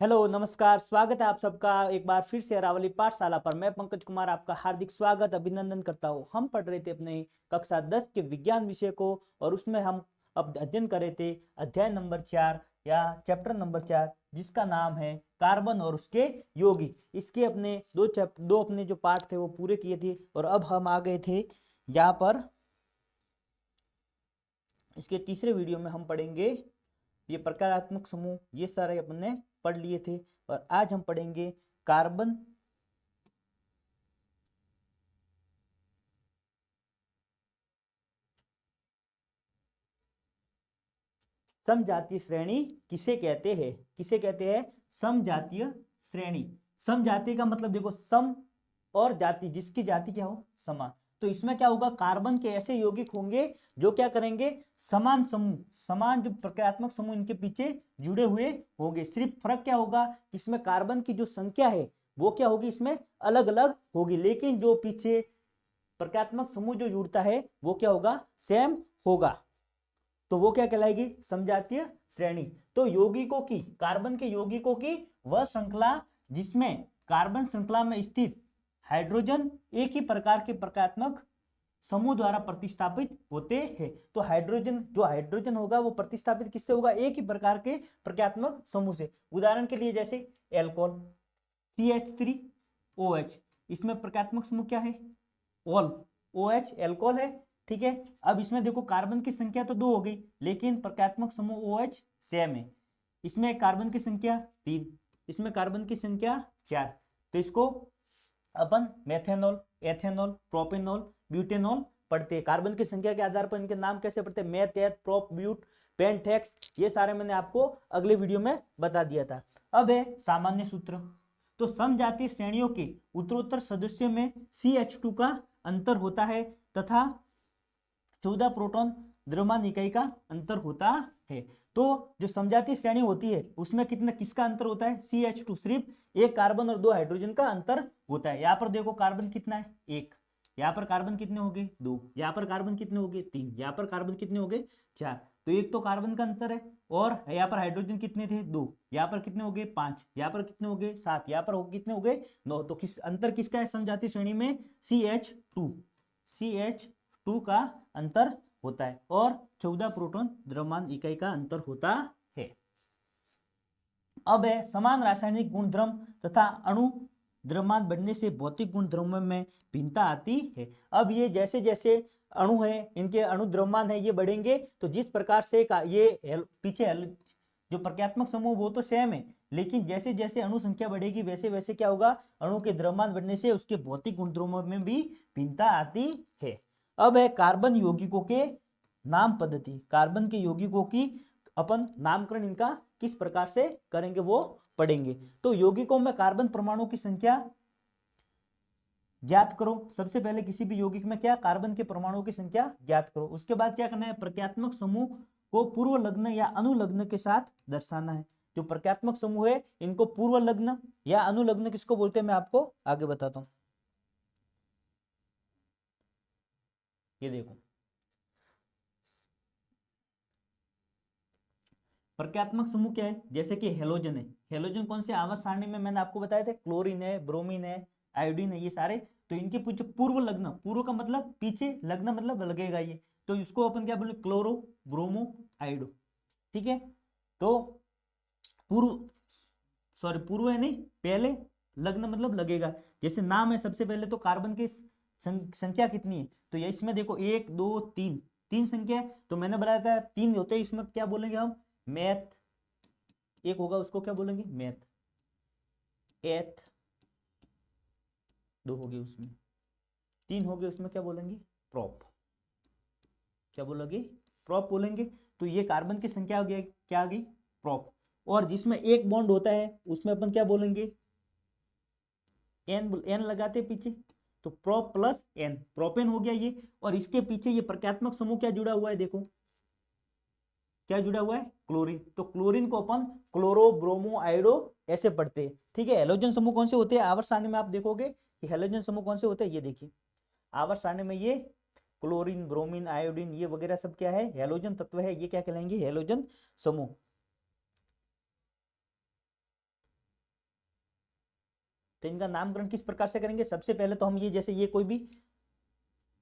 Hello नमस्कार, स्वागत है आप सबका एक बार फिर से अरावली पाठशाला पर। मैं पंकज कुमार आपका हार्दिक स्वागत अभिनंदन करता हूँ। हम पढ़ रहे थे अपने कक्षा 10 के विज्ञान विषय को और उसमें हम अब अध्ययन कर रहे थे अध्याय नंबर 4 या चैप्टर नंबर 4, जिसका नाम है कार्बन और उसके यौगिक। इसके अपने दो अपने जो पाठ थे वो पूरे किए थे और अब हम आ गए थे यहाँ पर। इसके तीसरे वीडियो में हम पढ़ेंगे ये प्रकारात्मक समूह, ये सारे अपने पढ़ लिए थे और आज हम पढ़ेंगे कार्बन समजातीय श्रेणी किसे कहते हैं। किसे कहते हैं? समजातीय श्रेणी। समजातीय का मतलब देखो, सम और जाति, जिसकी जाति क्या हो, समान। तो इसमें क्या होगा, कार्बन के ऐसे यौगिक होंगे जो क्या करेंगे, समान समूह, समान जो प्रक्रियात्मक समूह इनके पीछे जुड़े हुए होंगे। सिर्फ फर्क क्या होगा, इसमें कार्बन की जो संख्या है वो क्या होगी, इसमें अलग अलग होगी, लेकिन जो पीछे प्रक्रियात्मक समूह जो जुड़ता है वो क्या होगा, सेम होगा। तो वो क्या कहलाएगी, समजातीय श्रेणी। तो यौगिकों की, कार्बन के यौगिकों की वह श्रृंखला जिसमें कार्बन श्रृंखला में स्थित हाइड्रोजन एक ही प्रकार के प्रक्रियात्मक समूह द्वारा प्रतिस्थापित होते हैं। तो हाइड्रोजन होगा वो प्रतिस्थापित किससे होगा, एक ही प्रकार के प्रक्रियात्मक समूह से। उदाहरण के लिए जैसे एल्कोहल CH3OH, इसमें प्रक्रियात्मक समूह क्या है, ऑल, OH एल्कोहल है। ठीक है, अब इसमें देखो कार्बन की संख्या तो 2 हो गई, लेकिन प्रक्रियात्मक समूह OH सेम है। इसमें कार्बन की संख्या 3, इसमें कार्बन की संख्या 4। तो इसको अपन मेथेनॉल, एथेनॉल, प्रोपेनॉल, ब्यूटेनॉल पढ़ते हैं। कार्बन की संख्या के आधार पर इनके नाम कैसे पढ़ते हैं, मेथ, एथ, प्रोप, ब्यूट, पेंटेक्स, ये सारे मैंने आपको अगले वीडियो में बता दिया था। अब है सामान्य सूत्र। तो समजातीय श्रेणियों के उत्तरोत्तर सदस्यों में CH2 का अंतर होता है तथा 14 प्रोटॉन द्रव्यमान इकाई का अंतर होता है। तो जो समजातीय श्रेणी होती है उसमें किसका अंतर होता है, CH2, सिर्फ एक कार्बन और 2 हाइड्रोजन का अंतर होता है। यहाँ पर देखो कार्बन कितना है, 1, यहाँ पर कार्बन कितने हो गए, 2, यहाँ पर कार्बन कितने हो गए, 3, यहाँ पर कार्बन कितने हो गए, 4। तो एक तो कार्बन का अंतर है, और यहाँ पर हाइड्रोजन कितने थे, 2, यहाँ पर कितने हो गए, 5, यहाँ पर कितने हो गए, 7, यहाँ पर कितने हो गए, 9। तो किस अंतर किसका है समजातीय श्रेणी में, CH2 का अंतर होता है, और 14 प्रोटॉन द्रव्यमान इकाई का अंतर होता है। अब है समान रासायनिक गुणधर्म तथा अणु द्रव्यमान बढ़ने से भौतिक गुणधर्मों में भिन्नता आती है। अब ये जैसे जैसे अणु है, इनके अणु द्रव्यमान है, ये बढ़ेंगे, तो जिस प्रकार से ये पीछे जो प्रक्रियात्मक समूह वो तो सेम है, लेकिन जैसे जैसे अणु संख्या बढ़ेगी वैसे वैसे क्या होगा, अणु के द्रव्यमान बढ़ने से उसके भौतिक गुणधर्मों में भी भिन्नता आती है। अब है कार्बन यौगिकों के नाम पद्धति। कार्बन के यौगिकों की अपन नामकरण इनका किस प्रकार से करेंगे वो पढ़ेंगे। तो यौगिकों में कार्बन परमाणु की संख्या ज्ञात करो। सबसे पहले किसी भी यौगिक में क्या, कार्बन के परमाणुओं की संख्या ज्ञात करो। उसके बाद क्या करना है, प्रक्रियात्मक समूह को पूर्व लग्न या अनुलग्न के साथ दर्शाना है। जो प्रक्रियात्मक समूह है इनको पूर्व लग्न या अनुलग्न किसको बोलते हैं, मैं आपको आगे बताता हूं। ये देखो, प्रक्रियात्मक समूह क्या है, जैसे कि हेलोजन है। हेलोजन कौन से आवर्त सारणी में मैंने आपको बताया था, क्लोरीन है, ब्रोमीन है, आयोडीन है, ये सारे। तो इनके पीछे पूर्व लग्न, पूर्व का मतलब पीछे, लग्न मतलब लगेगा ये, तो इसको अपन क्या बोले, क्लोरो ब्रोमो आयोडो। ठीक है, तो पूर्व, सॉरी पूर्व है नहीं, पहले, लग्न मतलब लगेगा। जैसे नाम है, सबसे पहले तो कार्बन की संख्या कितनी है, तो ये इसमें देखो 1 2 3, 3 संख्या है। तो मैंने बताया था 3 होते हैं, इसमें क्या बोलेंगे हम, मैथ, एक होगा उसको क्या बोलेंगे, मैथ, एथ, 2 हो गए उसमें, 3 हो गए उसमें क्या बोलेंगे, प्रॉप, क्या बोलोगे, प्रॉप बोलेंगे। तो ये कार्बन की संख्या हो गया, क्या आ गई, प्रॉप। और जिसमें एक बॉन्ड होता है उसमें अपन क्या बोलेंगे, एन लगाते पीछे, तो प्रोप प्लस एन, प्रोपेन हो गया ये। और इसके पीछे ये प्रक्रियात्मक समूह क्या जुड़ा हुआ है, देखो क्या जुड़ा हुआ है, क्लोरीन। तो क्लोरीन को अपन क्लोरो ब्रोमो आयोडो ऐसे पढ़ते हैं। ठीक है, हेलोजन समूह कौन से होते हैं, आवर्त सारणी में आप देखोगे कि हेलोजन समूह कौन से होते हैं, ये देखिए आवर्त सारणी में ये क्लोरीन, ब्रोमीन, आयोडीन, ये वगैरह सब क्या है, हेलोजन तत्व है, ये क्या कहलाएंगे, हेलोजन समूह। तो इनका नामकरण किस प्रकार से करेंगे? सबसे पहले तो हम ये, जैसे ये कोई भी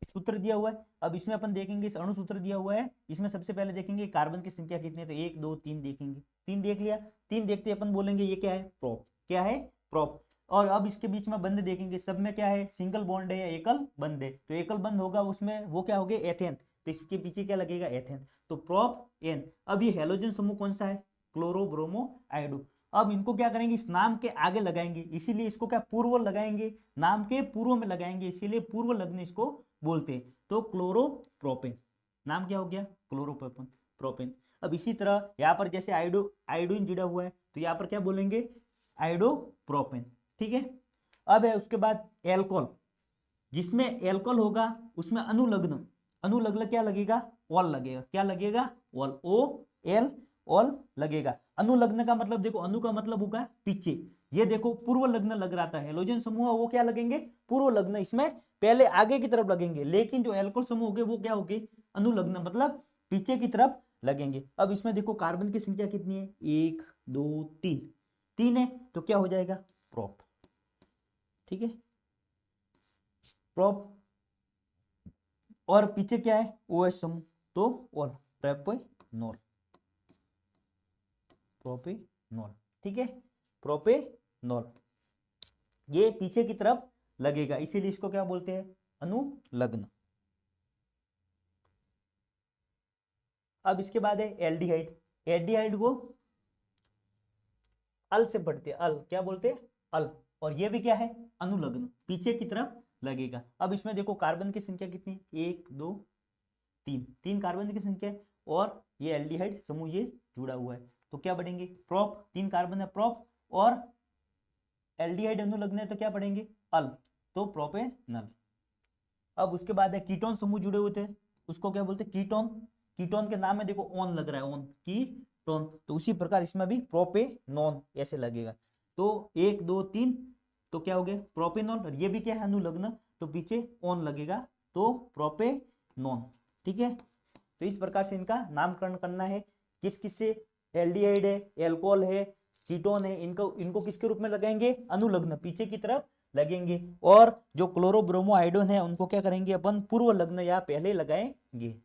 सूत्र दिया हुआ है, अब इसमें अपन देखेंगे, इस अणु सूत्र दिया हुआ है, इसमें सबसे पहले देखेंगे कार्बन की संख्या कितनी है, तो 1 2 3 देखेंगे, 3 देख लिया, 3 देखते अपन बोलेंगे ये क्या है? प्रोप। क्या है? प्रोप। और अब इसके बीच में बंध देखेंगे, सब में क्या है? सिंगल बॉन्ड है या एकल बंध है, तो एकल बंध होगा उसमें वो क्या हो गया? एथेन, तो इसके पीछे क्या लगेगा? एथेन, तो प्रोप एन। अब ये हेलोजन समूह कौन सा है? Chloro bromo iodo. अब इनको क्या करेंगे? इस नाम के आगे लगाएंगे, इसीलिए इसको क्या पूर्व लगाएंगे, नाम के पूर्व में लगाएंगे, इसीलिए पूर्व लग्न इसको बोलते हैं। तो क्लोरोप्रोपेन, नाम क्या हो गया? Chloropropane, propane. अब इसी तरह यहाँ पर जैसे आयोडीन जुड़ा हुआ है, तो यहाँ पर क्या बोलेंगे? आयोडोप्रोपेन। ठीक है। अब है उसके बाद एल्कोहल, जिसमें एल्कोहल होगा उसमें अनुलग्न, अनुलग्न क्या लगेगा? ऑल लगेगा। क्या लगेगा? ऑल, ओ एल, ऑल लगेगा। अनुलग्न का मतलब देखो, अनु का मतलब होगा पीछे, ये देखो पूर्व लग्न लग रहा था, हेलोजन समूह वो क्या लगेंगे? पूर्व लग्न, इसमें पहले आगे की तरफ लगेंगे, लेकिन जो एल्कोहल समूह होंगे वो क्या होंगे? अनुलग्न, मतलब पीछे की तरफ लगेंगे। अब इसमें देखो कार्बन की संख्या कितनी है? 1 2 3, 3 है, तो क्या हो जाएगा? प्रोप। ठीक है, प्रोप। और पीछे क्या है? OH समूह, तो ऑल, प्रोपेनॉल, प्रोपेनॉल। ठीक है, प्रोपेनॉल, ये पीछे की तरफ लगेगा, इसीलिए इसको क्या बोलते हैं? अनुलग्न। अब इसके बाद है एल्डिहाइड। एल्डिहाइड को अल से पढ़ते हैं, अल क्या बोलते हैं? अल। और ये भी क्या है? अनुलग्न, पीछे की तरफ लगेगा। अब इसमें देखो कार्बन की संख्या कितनी है? 1 2 3, 3 कार्बन की संख्या है, और ये एल्डिहाइड समूह ये जुड़ा हुआ है, तो क्या बढ़ेंगे? प्रोप, 3 कार्बन है प्रोप, और एल्डिहाइड अनुलग्न है तो क्या पढ़ेंगे? अल, तो प्रोपेनल। अब उसके बाद है कीटोन समूह जुड़े हुए थे, उसको क्या बोलते हैं? कीटोन। कीटोन के नाम में देखो ऑन लग रहा है, ऑन, कीटोन, तो उसी प्रकार इसमें भी प्रोपेनॉन ऐसे लगेगा। तो 1 2 3, तो क्या हो गया? प्रोपेनॉल। और ये भी क्या है? अनुलग्न, तो पीछे ऑन लगेगा, तो प्रोपेनॉन। ठीक है, तो इस प्रकार से इनका नामकरण करना है। किस किस से? एल्डिहाइड है, एल्कोहल है, कीटोन है, इनको किसके रूप में लगाएंगे? अनुलग्न, पीछे की तरफ लगेंगे। और जो क्लोरोब्रोमो आयोडीन है उनको क्या करेंगे अपन? पूर्व लग्न या पहले लगाएंगे।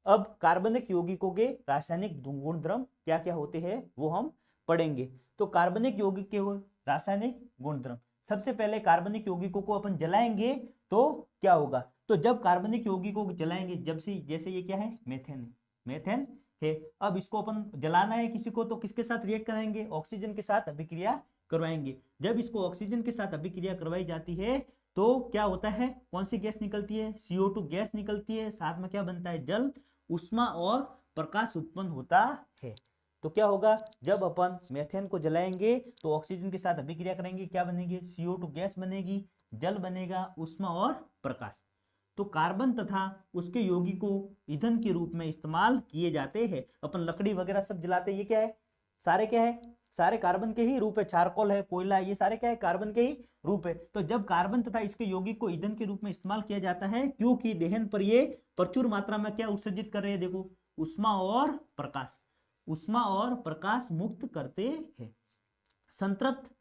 अब कार्बनिक यौगिकों के रासायनिक गुणधर्म क्या क्या होते हैं वो हम पढ़ेंगे। तो कार्बनिक यौगिक के रासायनिक गुणधर्म, सबसे पहले कार्बनिक यौगिकों को अपन जलाएंगे तो क्या होगा? तो जब कार्बनिक यौगिकों को जलाएंगे, जब से, जैसे ये क्या है? मेथेन है, मेथेन है। अब इसको अपन जलाना है किसी को, तो किसके साथ रिएक्ट कराएंगे? ऑक्सीजन के साथ अभिक्रिया करवाएंगे। जब इसको ऑक्सीजन के साथ अभिक्रिया करवाई जाती है तो क्या होता है? कौन सी गैस निकलती है? CO2 गैस निकलती है, साथ में क्या बनता है? जल, उष्मा और प्रकाश उत्पन्न होता है। तो क्या होगा? जब अपन मेथेन को जलाएंगे तो ऑक्सीजन के साथ अभिक्रिया करेंगे, क्या बनेगी? CO2 गैस बनेगी, जल बनेगा, उष्मा और प्रकाश। तो कार्बन तथा उसके यौगिक को ईंधन के रूप में इस्तेमाल किए जाते हैं। अपन लकड़ी वगैरह सब जलाते हैं, ये क्या है? सारे क्या है? सारे कार्बन के ही रूप है। चारकोल है, कोयला है, ये सारे क्या है? कार्बन के ही रूप है। तो जब कार्बन तथा इसके यौगिक को ईंधन के रूप में इस्तेमाल किया जाता है, क्योंकि दहन पर ये प्रचुर मात्रा में क्या उत्सर्जित कर रहे हैं? देखो, उष्मा और प्रकाश, उष्मा और प्रकाश मुक्त करते हैं। संतृप्त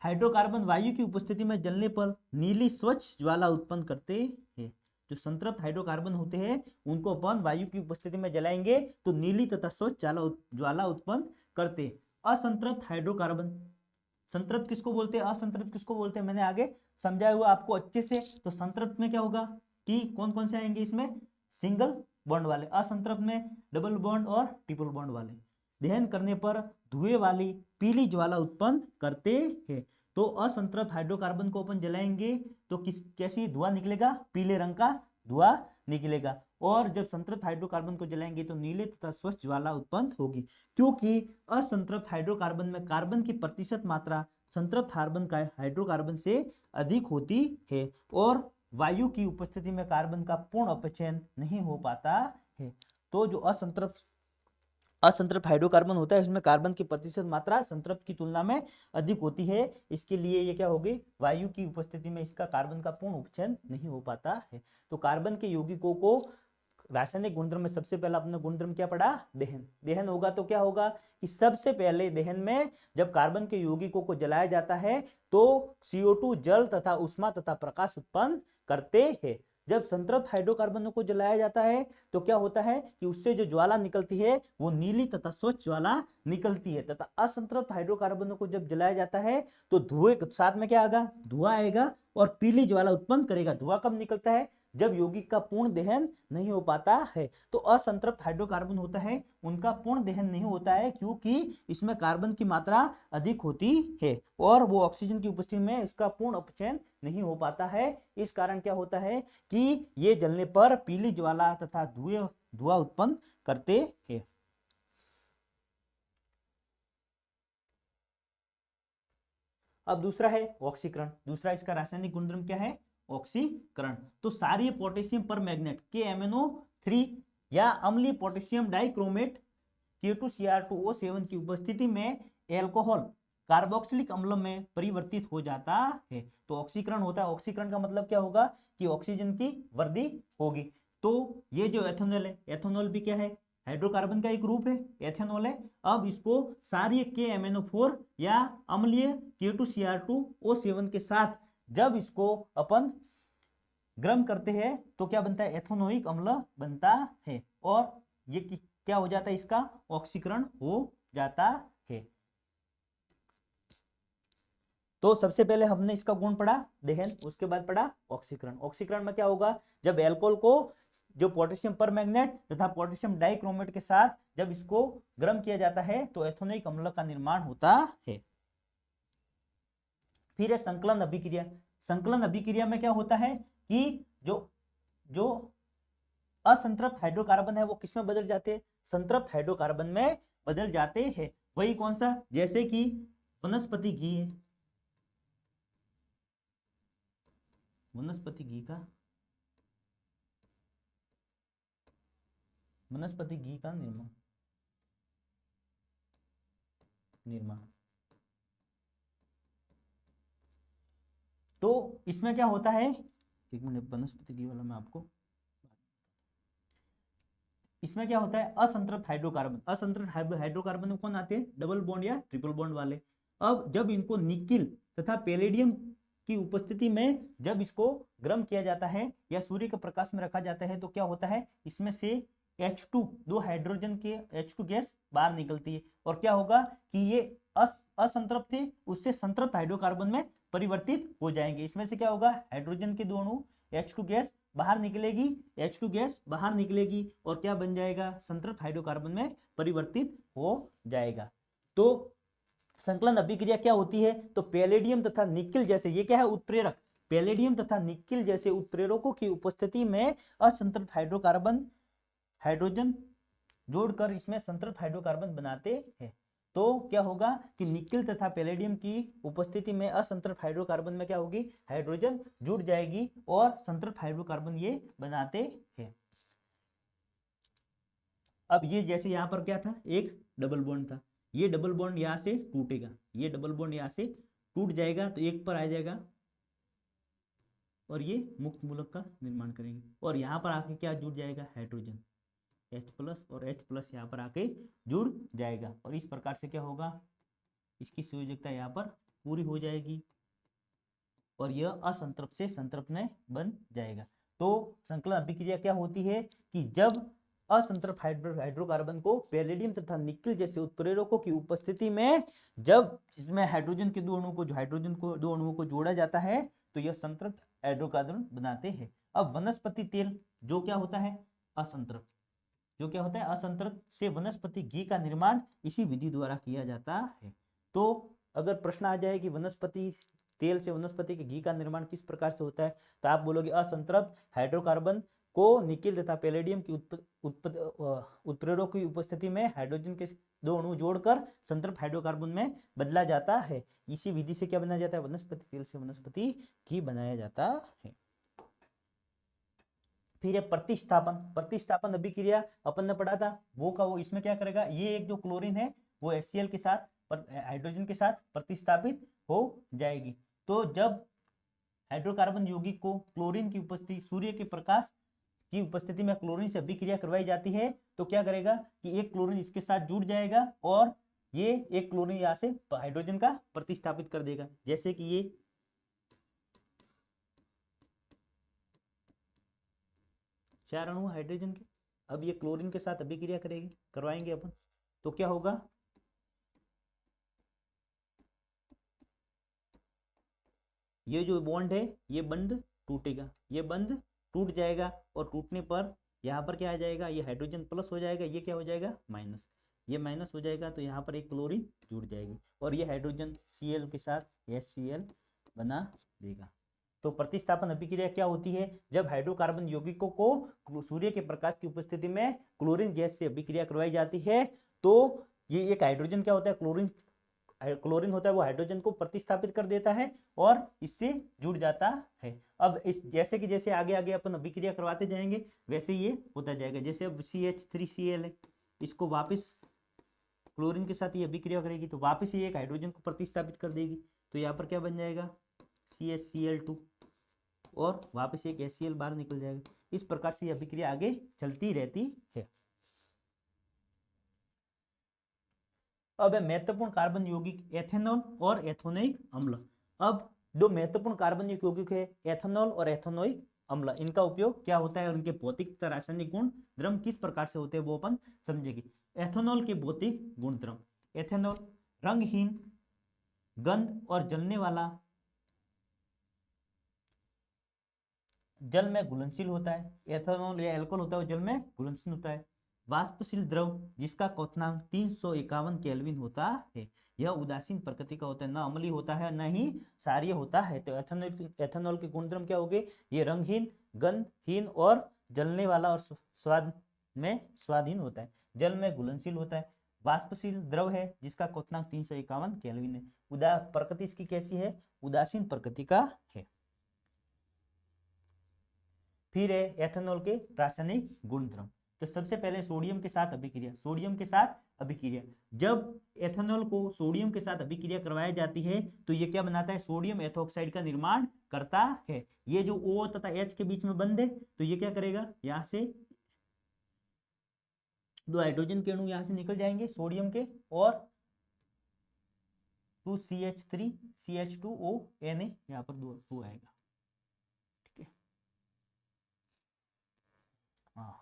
हाइड्रोकार्बन वायु की उपस्थिति में जलने पर नीली स्वच्छ ज्वाला उत्पन्न करते हैं। जो संतृप्त हाइड्रोकार्बन होते हैं उनको अपन वायु की उपस्थिति में जलाएंगे तो नीली तथा स्वच्छ ज्वाला उत्पन्न करते। असंतृप्त हाइड्रोकार्बन, संतृप्त किसको बोलते हैं? असंतृप्त किसको बोलते हैं? मैंने आगे समझाया हुआ आपको अच्छे से। तो संतृप्त में क्या होगा कि कौन कौन से आएंगे इसमें? सिंगल बॉन्ड वाले। असंतृप्त में डबल बॉन्ड और ट्रिपल बॉन्ड वाले। दहन करने पर धुएं वाली पीली ज्वाला उत्पन्न करते हैं। तो असंतृप्त हाइड्रोकार्बन को अपन जलाएंगे तो कैसी धुआं निकलेगा? पीले रंग का धुआं निकलेगा। और जब संतृप्त हाइड्रोकार्बन को जलाएंगे तो नीले तथा स्वच्छ ज्वाला उत्पन्न होगी, क्योंकि असंतृप्त हाइड्रोकार्बन में कार्बन की प्रतिशत मात्रा संतृप्त हाइड्रोकार्बन से अधिक होती है, और वायु की उपस्थिति में कार्बन का पूर्ण अपचयन नहीं हो पाता है। तो जो असंतृप्त हाइड्रोकार्बन होता है इसमें कार्बन की प्रतिशत मात्रा संतृप्त की तुलना में अधिक होती है, इसके लिए ये क्या होगी? वायु की उपस्थिति में इसका कार्बन का पूर्ण उपचयन नहीं हो पाता है। तो कार्बन के यौगिकों को रासायनिक गुणधर्म में सबसे पहला अपने गुणधर्म क्या पढ़ा, दहन। दहन होगा तो क्या होगा कि सबसे पहले दहन में जब कार्बन के यौगिकों को जलाया जाता है तो CO2 जल तथा उष्मा तथा प्रकाश उत्पन्न करते हैं। जब संतृप्त हाइड्रोकार्बनों को जलाया जाता है तो क्या होता है कि उससे जो ज्वाला निकलती है वो नीली तथा स्वच्छ ज्वाला निकलती है, तथा असंतृप्त हाइड्रोकार्बनों को जब जलाया जाता है तो धुएं के साथ में क्या आएगा, धुआं आएगा और पीली ज्वाला उत्पन्न करेगा। धुआं कब निकलता है, जब यौगिक का पूर्ण दहन नहीं हो पाता है। तो असंतृप्त हाइड्रोकार्बन होता है उनका पूर्ण दहन नहीं होता है क्योंकि इसमें कार्बन की मात्रा अधिक होती है और वो ऑक्सीजन की उपस्थिति में इसका पूर्ण अपचयन नहीं हो पाता है। इस कारण क्या होता है कि ये जलने पर पीली ज्वाला तथा धुआं उत्पन्न करते हैं। अब दूसरा है ऑक्सीकरण। दूसरा इसका रासायनिक गुणधर्म क्या है, ऑक्सीकरण। तो सारी पोटेशियम पर मैग्नेट KMnO3 या अम्लीय पोटेशियम डाइक्रोमेट K2Cr2O7 की उपस्थिति में एल्कोहल कार्बोक्सिलिक अम्ल में परिवर्तित हो जाता है। तो ऑक्सीकरण होता है। ऑक्सीकरण का मतलब क्या होगा कि ऑक्सीजन की वृद्धि होगी। तो ये जो एथेनॉल है, एथेनॉल भी क्या है, हाइड्रोकार्बन का एक रूप है, एथेनॉल है। अब इसको सारी KMnO4 या अम्लीय K2Cr2O7 के साथ जब इसको अपन गर्म करते हैं तो क्या बनता है, एथेनोइक अम्ल बनता है और ये क्या हो जाता है, इसका ऑक्सीकरण हो जाता है। तो सबसे पहले हमने इसका गुण पढ़ा दहन, उसके बाद पढ़ा ऑक्सीकरण। ऑक्सीकरण में क्या होगा, जब एल्कोहल को जो पोटेशियम परमैंगनेट तथा पोटेशियम डाइक्रोमेट के साथ जब इसको गर्म किया जाता है तो एथेनोइक अम्ल का निर्माण होता है। फिर है संकलन अभिक्रिया। संकलन अभिक्रिया में क्या होता है कि जो असंतृप्त हाइड्रोकार्बन है वो किस में बदल जाते हैं, संतृप्त हाइड्रोकार्बन में बदल जाते हैं। वही कौन सा, जैसे कि वनस्पति घी है, वनस्पति घी का निर्माण। तो इसमें क्या होता है, एक मिनट, वनस्पति घी वाला मैं आपको, इसमें क्या होता है, असंतृप्त हाइड्रोकार्बन। असंतृप्त हाइड्रोकार्बन में कौन आते हैं, डबल बॉन्ड या ट्रिपल बॉन्ड वाले। अब जब इनको निकिल तथा पैलेडियम की उपस्थिति में जब इसको गर्म किया जाता है या सूर्य के प्रकाश में रखा जाता है तो क्या होता है, इसमें से H2 दो हाइड्रोजन के H2 गैस बाहर निकलती है और क्या होगा कि ये असंतृप्त थे उससे संतृप्त हाइड्रोकार्बन में परिवर्तित हो जाएंगे। इसमें से क्या होगा, हाइड्रोजन के दो अणु H2 गैस बाहर निकलेगी, H2 गैस बाहर निकलेगी और क्या बन जाएगा, संतृप्त हाइड्रोकार्बन में परिवर्तित हो जाएगा। तो संकलन अभिक्रिया क्या होती है, तो पैलेडियम तथा निकिल जैसे, ये क्या है, उत्प्रेरक, पैलेडियम तथा निकिल जैसे उत्प्रेरकों की उपस्थिति में असंतृप्त हाइड्रोजन जोड़कर इसमें संतृप्त हाइड्रोकार्बन बनाते हैं। तो क्या होगा कि निकिल तथा पैलेडियम की उपस्थिति में असंतृप्त हाइड्रोकार्बन में क्या होगी, हाइड्रोजन जुड़ जाएगी और संतृप्त हाइड्रोकार्बन ये बनाते हैं। अब ये जैसे यहाँ पर क्या था, एक डबल बॉन्ड था, ये डबल बॉन्ड यहाँ से टूटेगा, ये डबल बॉन्ड यहाँ से टूट जाएगा तो एक पर आ जाएगा और ये मुक्त मूलक का निर्माण करेंगे और यहाँ पर आके क्या जुड़ जाएगा, हाइड्रोजन H+ और H+ यहाँ पर आके जुड़ जाएगा और इस प्रकार से क्या होगा, इसकी संयोजकता यहाँ पर पूरी हो जाएगी और यह असंतृप्त से संतृप्त में बन जाएगा। तो संकलन अभिक्रिया क्या होती है कि जब असंतृप्त हाइड्रोकार्बन को पैलेडियम तथा निकिल जैसे उत्प्रेरकों की उपस्थिति में जब इसमें हाइड्रोजन के दो अणुओं को जोड़ा जाता है तो यह संतृप्त हाइड्रोकार्बन बनाते हैं। अब वनस्पति तेल जो क्या होता है, असंतृप्त, जो क्या होता है, असंतृप्त से वनस्पति घी का निर्माण इसी विधि द्वारा किया जाता है। तो अगर प्रश्न आ जाए कि वनस्पति तेल से वनस्पति के घी का निर्माण किस प्रकार से होता है, तो आप बोलोगे असंतृप्त हाइड्रोकार्बन को निकिल तथा पैलेडियम की उत्प्रेरकों की उपस्थिति में हाइड्रोजन के दो अणु जोड़कर संतृप्त हाइड्रोकार्बन में बदला जाता है। इसी विधि से क्या बनाया जाता है, वनस्पति तेल से वनस्पति घी बनाया जाता है। फिर है प्रतिस्थापन। प्रतिस्थापन अभिक्रिया अपन ने पढ़ा था, वो का वो इसमें क्या करेगा, ये एक जो क्लोरीन है वो HCl के साथ हाइड्रोजन के साथ प्रतिस्थापित हो जाएगी। तो जब हाइड्रोकार्बन यौगिक को क्लोरीन की उपस्थिति सूर्य के प्रकाश की उपस्थिति में क्लोरीन से अभिक्रिया करवाई जाती है तो क्या करेगा कि एक क्लोरीन इसके साथ जुड़ जाएगा और ये एक क्लोरीन यहाँ से हाइड्रोजन का प्रतिस्थापित कर देगा। जैसे कि ये 4 अणु हाइड्रोजन के, अब ये क्लोरीन के साथ अभिक्रिया करेगी, करवाएंगे अपन, तो क्या होगा, ये जो बॉन्ड है ये बंध टूटेगा, ये बंध टूट जाएगा और टूटने पर यहाँ पर क्या आ जाएगा, ये हाइड्रोजन प्लस हो जाएगा, ये क्या हो जाएगा माइनस, ये माइनस हो जाएगा तो यहाँ पर एक क्लोरीन जुड़ जाएगी और ये हाइड्रोजन Cl के साथ HCl बना देगा। तो प्रतिस्थापन अभिक्रिया क्या होती है, जब हाइड्रोकार्बन यौगिकों को सूर्य के प्रकाश की उपस्थिति में क्लोरीन गैस से अभिक्रिया करवाई जाती है तो ये एक हाइड्रोजन क्या होता है, क्लोरीन होता है, वो हाइड्रोजन को प्रतिस्थापित कर देता है और इससे जुड़ जाता है। अब इस जैसे कि जैसे आगे आगे अपन अभिक्रिया करवाते जाएंगे वैसे ये होता जाएगा। जैसे अब CH3Cl है, इसको वापस क्लोरीन के साथ ये अभिक्रिया करेगी तो वापस ये एक हाइड्रोजन को प्रतिस्थापित कर देगी, तो यहाँ पर क्या बन जाएगा CHCl2 और वापस एक HCl बाहर निकल जाएगा। इस प्रकार से ये अभिक्रिया आगे चलती रहती है। अब है महत्वपूर्ण कार्बन यौगिक एथेनॉल और एथोनोइक अम्ल। अब दो महत्वपूर्ण कार्बन यौगिक है एथेनॉल और एथोनोइक अम्ल, इनका उपयोग क्या होता है और इनके भौतिक तथा रासायनिक गुण द्रव्य किस प्रकार से होते हैं वो अपन समझेंगे। एथेनॉल के भौतिक गुण द्रव्य, एथेनॉल रंगहीन, गंध और जलने वाला, जल में घुलनशील होता है। एथेनॉल या अल्कोहल होता है वो जल में घुलनशील होता है। वाष्पशील द्रव जिसका क्वथनांक 351 केल्विन होता है, यह उदासीन प्रकृति का होता है, न अम्लीय होता है न ही क्षारीय होता है। तो एथेनॉल के गुणधर्म क्या हो गए, ये रंगहीन, गंधहीन और जलने वाला और स्वाद में स्वादहीन होता है, जल में घुलनशील होता है। वाष्पशील द्रव है जिसका क्वथनांक 351 केल्विन है। प्रकृति इसकी कैसी है, उदासीन प्रकृति का है। फिर है एथेनॉल के रासायनिक गुणधर्म। तो सबसे पहले सोडियम के साथ अभिक्रिया, सोडियम के साथ अभिक्रिया, जब एथेनॉल को सोडियम के साथ अभिक्रिया करवाई जाती है तो ये क्या बनाता है, सोडियम एथोक्साइड का निर्माण करता है। ये जो O तथा H के बीच में बंध है तो ये क्या करेगा, यहाँ से दो हाइड्रोजन के अणु यहाँ से निकल जाएंगे सोडियम के और 2CH3 CH2O Na यहाँ पर दो आएगा, ठीक है। हाँ,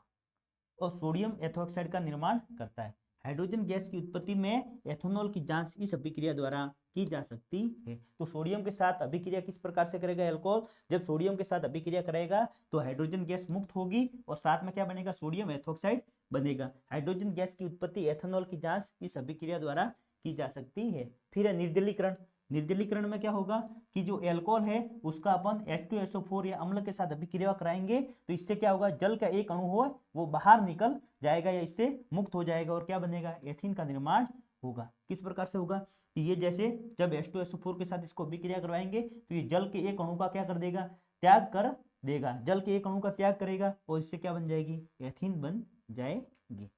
और सोडियम एथोक्साइड का निर्माण करता है। हाइड्रोजन गैस की उत्पत्ति में एथेनॉल की जांच इस अभिक्रिया द्वारा की जा सकती है। तो सोडियम के साथ अभिक्रिया किस प्रकार से करेगा अल्कोहल, जब सोडियम के साथ अभिक्रिया करेगा तो हाइड्रोजन गैस मुक्त होगी और साथ में क्या बनेगा, सोडियम एथोक्साइड बनेगा। हाइड्रोजन गैस की उत्पत्ति एथेनॉल की जांच इस अभिक्रिया द्वारा की जा सकती है। फिर है निर्जलीकरण। निर्जलीकरण में क्या होगा कि जो एल्कोहल है उसका अपन H2SO4 या अम्ल के साथ अभिक्रिया कराएंगे तो इससे क्या होगा, जल का एक अणु हो वो बाहर निकल जाएगा या इससे मुक्त हो जाएगा और क्या बनेगा, एथीन का निर्माण होगा। किस प्रकार से होगा कि ये जैसे जब H2SO4 के साथ इसको अभिक्रिया करवाएंगे तो ये जल के एक अणु का क्या कर देगा, त्याग कर देगा, जल के एक अणु का त्याग करेगा और इससे क्या बन जाएगी, एथीन बन जाएगी।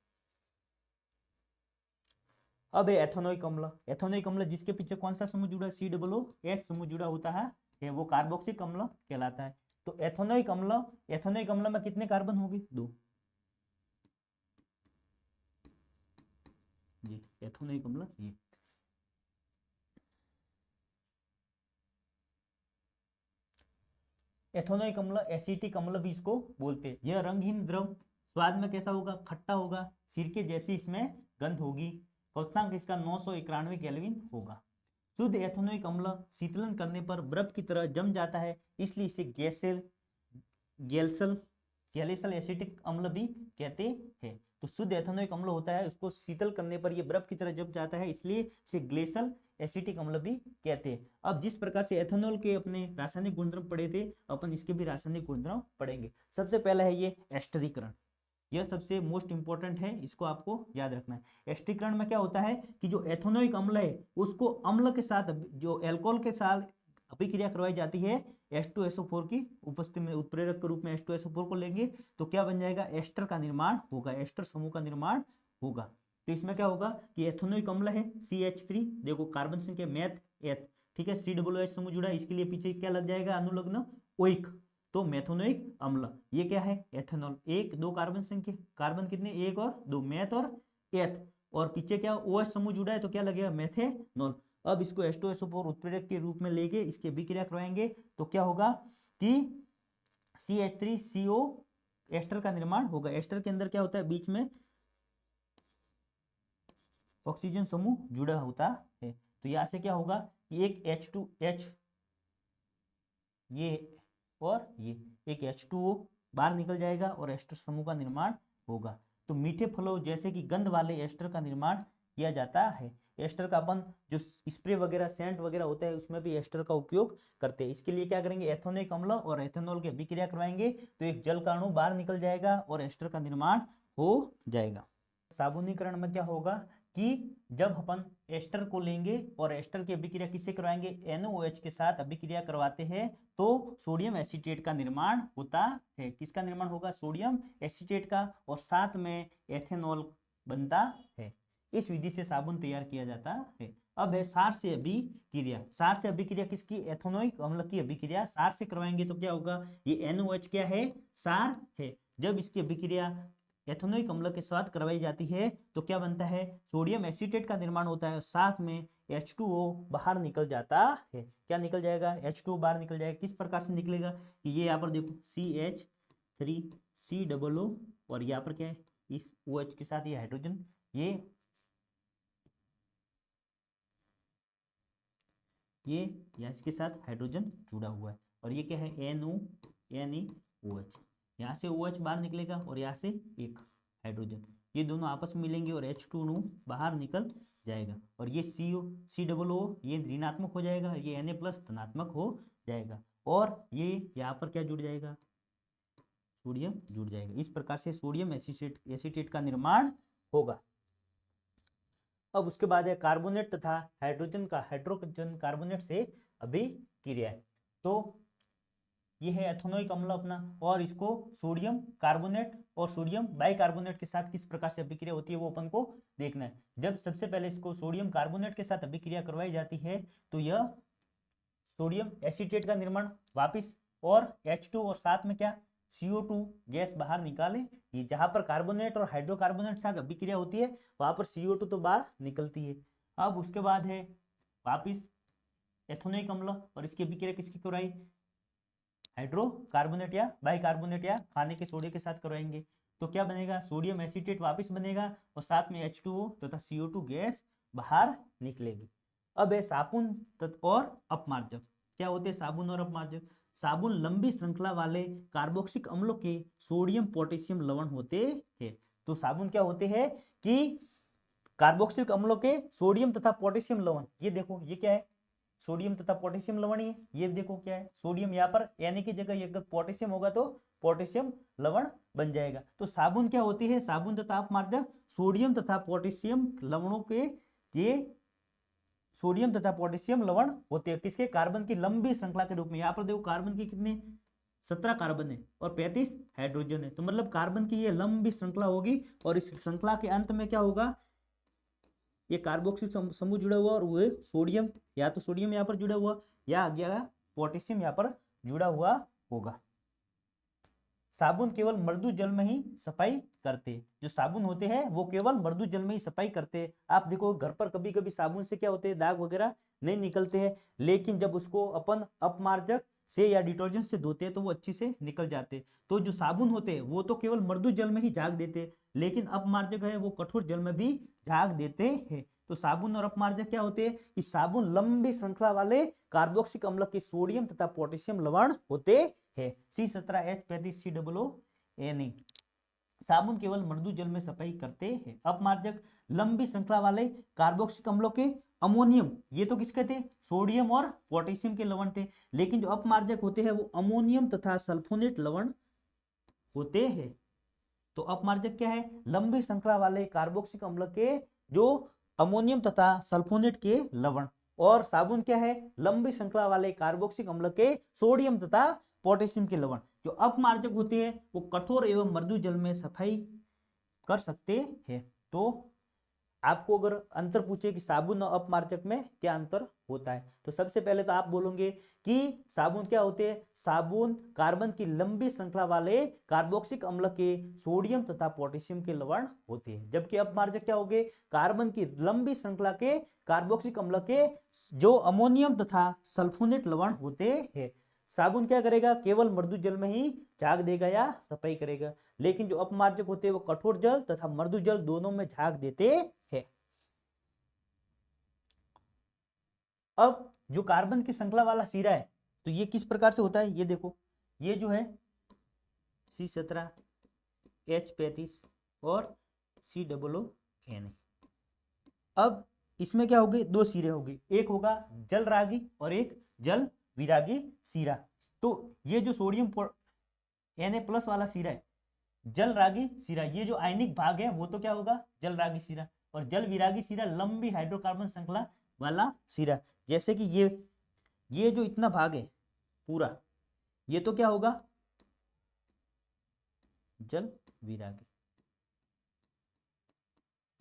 अब है एथेनोइक अम्ल। एथेनोइक अम्ल जिसके पीछे कौन सा समूह जुड़ा है, COOH समूह जुड़ा होता है वो कार्बोक्सिलिक अम्ल कहलाता है। तो एथेनोइक अम्ल में कितने कार्बन होंगे, 2। ये एथेनोइक अम्ल, ये एथेनोइक अम्ल एसिटिक अम्ल भी इसको बोलते हैं। यह रंगहीन द्रव, स्वाद में कैसा होगा, खट्टा होगा, सिरके जैसी इसमें गंध होगी। क्वथनांक इसका 991 केल्विन होगा। शुद्ध एथेनोइक अम्ल शीतलन करने पर बर्फ की तरह जम जाता है, इसलिए इसे गैलिसल एसिटिक अम्ल भी कहते हैं। तो शुद्ध एथेनोइक अम्ल होता है, उसको शीतल करने पर यह बर्फ की तरह जम जाता है, इसलिए इसे ग्लेशियल एसिटिक अम्ल भी कहते हैं। अब जिस प्रकार से एथेनॉल के अपने रासायनिक गुणधर्म पढ़े थे, अपन इसके भी रासायनिक गुणधर्म पढ़ेंगे। सबसे पहला है ये एस्टरीकरण, यह सबसे मोस्ट इंपॉर्टेंट है, इसको आपको याद रखना है। एस्टरीकरण में क्या होता है कि जो एथेनोइक अम्ल है उसको अम्ल के साथ, जो एल्कोहल के साथ अभिक्रिया करवाई जाती है H2SO4 की उपस्थिति में, उत्प्रेरक के रूप में H2SO4 को लेंगे तो क्या बन जाएगा, एस्टर का निर्माण होगा, एस्टर समूह का निर्माण होगा। तो इसमें क्या होगा कि एथेनोइक अम्ल है CH3, देखो कार्बन संख्या मैथ एथ, ठीक है, COOH समूह जुड़ा है, इसके लिए पीछे क्या लग जाएगा, अनुलग्न ओइक, तो मेथोनोइक अम्ल, ये क्या है एथेनॉल, एक दो कार्बन संख्या, कार्बन कितने एक और दो, मेथ और एथ, और पीछे क्या OH समूह जुड़ा है तो क्या लगेगा मेथेनॉल। अब इसको H2SO4 उत्प्रेरक के रूप में लेके इसकी अभिक्रिया करवाएंगे तो क्या होगा कि CH3CO एस्टर का निर्माण होगा। एस्टर के अंदर क्या होता है, बीच में ऑक्सीजन समूह जुड़ा होता है, तो यहां से क्या होगा कि एक H2H ये और ये एक H2O बाहर निकल जाएगा और एस्टर समूह का निर्माण होगा। तो मीठे फलों जैसे कि गंध वाले एस्टर का निर्माण किया जाता है। एस्टर का अपन जो स्प्रे वगैरह सेंट वगैरह होता है उसमें भी एस्टर का उपयोग करते हैं। इसके लिए क्या करेंगे, एथेनोइक अम्ल और एथेनॉल की अभिक्रिया करवाएंगे तो एक जल का अणु बाहर निकल जाएगा और एस्टर का निर्माण हो जाएगा। साबुनीकरण में क्या होगा कि जब अपन एस्टर को लेंगे और एस्टर की अभिक्रिया किससे करवाएंगे, NaOH के साथ अभिक्रिया करवाते हैं तो सोडियम एसीटेट का निर्माण होता है। किसका निर्माण होगा, सोडियम एसीटेट का, और साथ में एथेनॉल बनता है। इस विधि से साबुन तैयार किया जाता है। अब है सार से अभिक्रिया। सार से अभिक्रिया किसकी, एथेनोइक अम्ल की अभिक्रिया सार से करवाएंगे तो क्या होगा, ये NaOH क्या है, सार है। जब इसकी अभिक्रिया एथेनोइक अम्ल के साथ करवाई जाती है तो क्या बनता है, सोडियम एसीटेट का निर्माण होता है और साथ में H2O बाहर निकल जाता है। क्या निकल जाएगा, H2O बाहर निकल जाएगा। किस प्रकार से निकलेगा कि ये यहाँ पर देखो CH3COO और यहाँ पर क्या है, इस OH के साथ ये हाइड्रोजन, ये या इसके साथ हाइड्रोजन जुड़ा हुआ है और ये क्या है NaOH। यहाँ से OH बाहर निकलेगा और यहाँ से एक हाइड्रोजन, ये दोनों आपस में मिलेंगे और H2O बाहर निकल जाएगा और ये COO ये ऋणात्मक हो जाएगा, ये Na+ धनात्मक हो जाएगा और ये यहाँ पर क्या जुड़ जाएगा, सोडियम जुड़ जाएगा। इस प्रकार से सोडियम एसीटेट का निर्माण होगा। अब उसके बाद है कार्बोनेट तथा हाइड्रोजन कार्बोनेट से अभिक्रिया। तो ये है एथेनोइक अम्ल अपना, और इसको सोडियम कार्बोनेट और सोडियम बाइकार्बोनेट के साथ किस प्रकार से अभिक्रिया होती है वो अपन को देखना है। जब सबसे पहले इसको सोडियम कार्बोनेट के साथ अभिक्रिया करवाई जाती है तो यह सोडियम एसीटेट का निर्माण वापिस और H2 और साथ में क्या CO2 गैस बाहर निकाले। ये जहां पर कार्बोनेट और हाइड्रोकार्बोनेट साथ अभिक्रिया होती है वहां पर CO2 तो बाहर निकलती है। अब उसके बाद है वापिस एथेनोइक अम्ल और इसकी अभिक्रिया किसकी करवाई, हाइड्रोकार्बोनेट या बाइकार्बोनेट या खाने के सोडे के साथ करवाएंगे तो क्या बनेगा, सोडियम एसीटेट वापस बनेगा और साथ में H2O तथा CO2 गैस बाहर निकलेगी। अब है साबुन और अपमार्जक। क्या होते हैं साबुन और अपमार्जक, साबुन लंबी श्रृंखला वाले कार्बोक्सिक अम्लों के सोडियम पोटेशियम लवण होते हैं। तो साबुन क्या होते हैं कि कार्बोक्सिलिक अम्लों के सोडियम तथा पोटेशियम लवण, ये देखो ये क्या है, सोडियम तथा पोटेशियम लवण है। ये देखो क्या है, सोडियम यहाँ पर Na की जगह अगर पोटेशियम होगा तो पोटेशियम लवण बन जाएगा। तो साबुन क्या होती है, साबुन तथा अपमार्जक सोडियम तथा पोटेशियम लवणों के, ये सोडियम तथा पोटेशियम लवण होते हैं किसके, कार्बन की लंबी श्रृंखला के रूप में। यहाँ पर देखो कार्बन की कितने 17 कार्बन है और 35 हाइड्रोजन है, तो मतलब कार्बन की ये लंबी श्रृंखला होगी और इस श्रृंखला के अंत में क्या होगा, ये कार्बोक्सिल समूह जुड़ा हुआ और वो सोडियम, या तो सोडियम यहाँ पर जुड़ा हुआ या आगे पोटेशियम यहाँ पर जुड़ा हुआ होगा। साबुन केवल मृदु जल में ही सफाई करते, जो साबुन होते हैं वो केवल मृदु जल में ही सफाई करते। आप देखो घर पर कभी कभी साबुन से क्या होते हैं, दाग वगैरह नहीं निकलते हैं, लेकिन जब उसको अपन अपमार्जक से या डिटर्जेंट से धोते हैं तो वो अच्छी से निकल जाते। तो जो साबुन होते हैं वो तो केवल मृदु जल में ही झाग देते, लेकिन अपमार्जक है वो कठोर जल में भी झाग देते हैं। तो साबुन और अपमार्जक क्या होते हैं, इस साबुन लंबी श्रृंखला वाले कार्बोक्सिलिक अम्ल के सोडियम तथा पोटेशियम लवण होते हैं। C17H35COO Na। साबुन केवल मृदु जल में सफाई करते हैं। अपमार्जक लंबी श्रृंखला वाले कार्बोक्सिलिक अम्लों के अमोनियम, ये तो किसके थे, सोडियम और पोटेशियम के लवण थे, लेकिन जो अपमार्जक होते हैं वो अमोनियम तथा सल्फोनेट लवण होते हैं। तो अपमार्जक क्या है, लंबी श्रृंखला वाले कार्बोक्सिलिक अम्ल के जो अमोनियम तथा सल्फोनेट के लवण, और साबुन क्या है, लंबी श्रृंखला वाले कार्बोक्सिलिक अम्ल के सोडियम तथा पोटेशियम के लवण। जो अपमार्जक होते हैं वो कठोर एवं मृदु जल में सफाई कर सकते हैं। तो आपको अगर अंतर पूछे कि साबुन और अपमार्जक में क्या अंतर होता है, तो सबसे पहले तो आप बोलोगे कि साबुन क्या होते हैं, साबुन कार्बन की लंबी श्रृंखला वाले कार्बोक्सिलिक अम्ल के सोडियम तथा पोटेशियम के लवण होते हैं, जबकि अपमार्जक क्या होंगे, कार्बन की लंबी श्रृंखला के कार्बोक्सिलिक अम्ल के जो अमोनियम तथा सल्फोनेट लवण होते हैं। साबुन क्या करेगा, केवल मृदु जल में ही झाग देगा या सफाई करेगा, लेकिन जो अपमार्जक होते हैं वो कठोर जल तथा मृदु जल दोनों में झाग देते हैं। अब जो कार्बन की श्रृंखला वाला सीरा है तो ये किस प्रकार से होता है, ये देखो, ये जो है C17 H35 और COON। अब इसमें क्या होगी, दो सीरे होंगे, एक होगा जल रागी और एक जल विरागी सीरा। तो ये जो सोडियम Na+ वाला सीरा है जल रागी सीरा, ये जो आयनिक भाग है वो तो क्या होगा, जल रागी सीरा, और जल विरागी सीरा लंबी हाइड्रोकार्बन श्रृंखला वाला सीरा। जैसे कि ये जो इतना भाग है पूरा, ये तो क्या होगा, जल विरागी।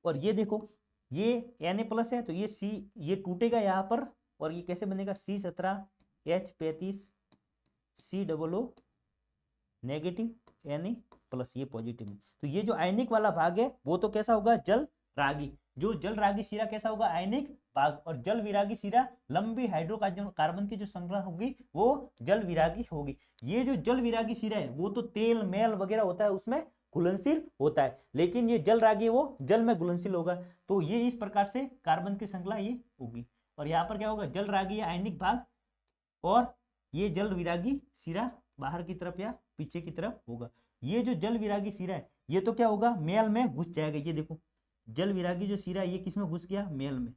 और ये देखो ये Na+ है तो ये टूटेगा यहाँ पर, और ये कैसे बनेगा, C17 H35 COO negative Na+ ये पॉजिटिव है। तो ये जो आयनिक वाला भाग है वो तो कैसा होगा, जल रागी। जो जल रागी सीरा कैसा होगा, आयनिक भाग, और जल विरागी सीरा लंबी हाइड्रोकार्बन की जो श्रृंखला होगी वो जल विरागी होगी। ये जो जल विरागी सीरा है वो तो तेल मैल वगैरह होता है उसमें घुलनशील होता है, लेकिन ये जल रागी वो जल में घुलनशील होगा। तो ये इस प्रकार से कार्बन की श्रृंखला ये होगी, और यहाँ पर क्या होगा, जल रागी आयनिक भाग, और ये जल विरागी सीरा बाहर की तरफ या पीछे की तरफ होगा। ये जो जल विरागी सीरा है ये तो क्या होगा, मैल में घुस जाएगा। ये देखो जल विरागी जो सीरा है ये किस में घुस गया, मैल में,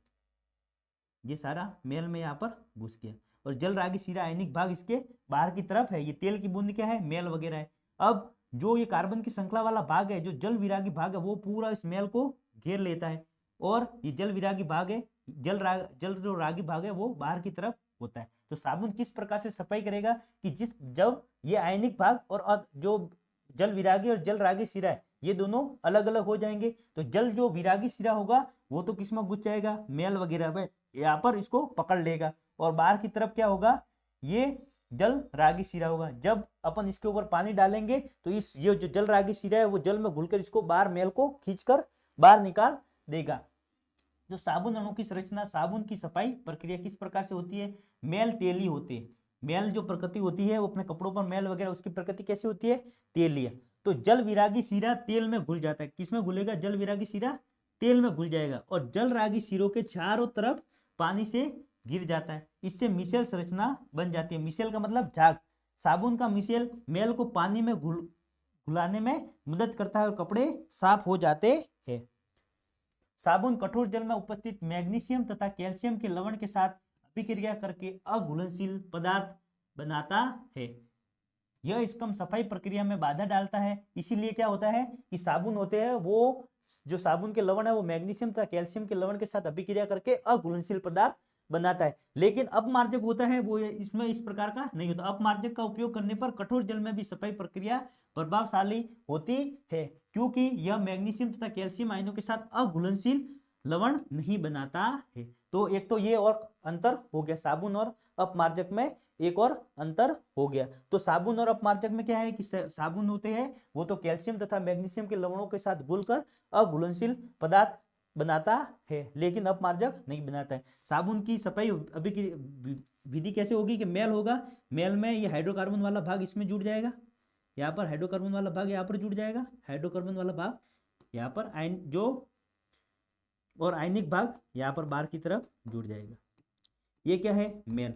ये सारा मैल में यहाँ पर घुस गया। और जल रागी सीरा आयनिक भाग इसके बाहर की तरफ है, ये तेल की बूंद क्या है, मैल वगैरह है। अब जो ये कार्बन की श्रृंखला वाला भाग है, जो जल विरागी भाग है, वो पूरा इस मैल को घेर लेता है, और ये जल विरागी भाग है, जल जो रागी भाग है वो बाहर की तरफ होता है। तो साबुन किस प्रकार से सफाई करेगा कि जब ये आयनिक भाग और जो जल विरागी और जल रागी सिरा है ये दोनों अलग अलग हो जाएंगे, तो जल जो विरागी सिरा होगा वो तो किसमें घुस जाएगा, मैल वगैरह में, यहाँ पर इसको पकड़ लेगा, और बाहर की तरफ क्या होगा, ये जल रागी सिरा होगा। जब अपन इसके ऊपर पानी डालेंगे तो ये जो जल रागी सिरा है वो जल में घुलकर इसको बाहर मैल को खींचकर बाहर निकाल देगा। जो साबुन अणु की संरचना, साबुन की सफाई प्रक्रिया किस प्रकार से होती है, मैल तेली होती है। मैल जो प्रकृति होती है वो अपने कपड़ों पर मैल वगैरह, उसकी प्रकृति कैसी होती है, तेलीय। तो जल विरागी सीरा तेल में घुल जाता है, किसमें घुलेगा, जल विरागी सीरा तेल में घुल जाएगा, और जल रागी सीरों के चारों तरफ पानी से गिर जाता है, इससे मिशेल संरचना बन जाती है। मिशेल का मतलब झाग। साबुन का मिशेल मैल को पानी में घुलाने में मदद करता है और कपड़े साफ हो जाते हैं। साबुन कठोर जल में उपस्थित मैग्नीशियम तथा कैल्शियम के लवण के साथ अभिक्रिया करके अघुलनशील पदार्थ बनाता है। यह इसकम सफाई प्रक्रिया में बाधा डालता है, इसीलिए क्या होता है कि साबुन होते हैं वो जो साबुन के लवण है वो मैग्नीशियम तथा कैल्शियम के लवण के साथ अभिक्रिया करके अघुलनशील पदार्थ बनाता है। लेकिन अपमार्जक होता है वो इसमें इस प्रकार का नहीं होता। अपमार्जक का उपयोग करने पर कठोर जल में भी सफाई प्रक्रिया प्रभावशाली होती है, क्योंकि यह मैग्नीशियम तथा कैल्शियम आयनों के साथ अघुलनशील लवण नहीं बनाता है। तो एक तो ये और अंतर हो गया, साबुन और अपमार्जक में एक और अंतर हो गया। तो साबुन और अपमार्जक में क्या है कि साबुन होते हैं वो तो कैल्शियम तथा मैग्नीशियम के लवणों के साथ घुलकर अघुलनशील पदार्थ बनाता है, लेकिन अपमार्जक नहीं बनाता है। साबुन की सफाई विधि कैसे होगी कि मैल होगा, मैल में ये हाइड्रोकार्बन वाला भाग इसमें जुड़ जाएगा, यहाँ पर हाइड्रोकार्बन वाला भाग यहाँ पर जुड़ जाएगा, हाइड्रोकार्बन वाला भाग यहाँ पर आयन जो और आयनिक भाग यहाँ पर बाहर की तरफ जुड़ जाएगा। ये क्या है, मैल,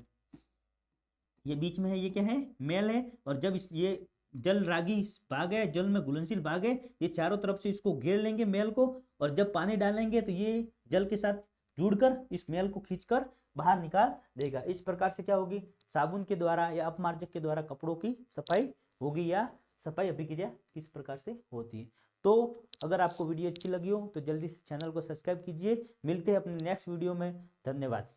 ये बीच में है, ये क्या है, मैल है। और जब ये जल रागी भाग है, जल में घुलनशील भाग है, ये चारों तरफ से इसको घेर लेंगे मैल को, और जब पानी डालेंगे तो ये जल के साथ जुड़कर इस मैल को खींचकर बाहर निकाल देगा। इस प्रकार से क्या होगी, साबुन के द्वारा या अपमार्जक के द्वारा कपड़ों की सफाई होगी, या सफाई अभिक्रिया किस प्रकार से होती है। तो अगर आपको वीडियो अच्छी लगी हो तो जल्दी से चैनल को सब्सक्राइब कीजिए। मिलते हैं अपने नेक्स्ट वीडियो में, धन्यवाद।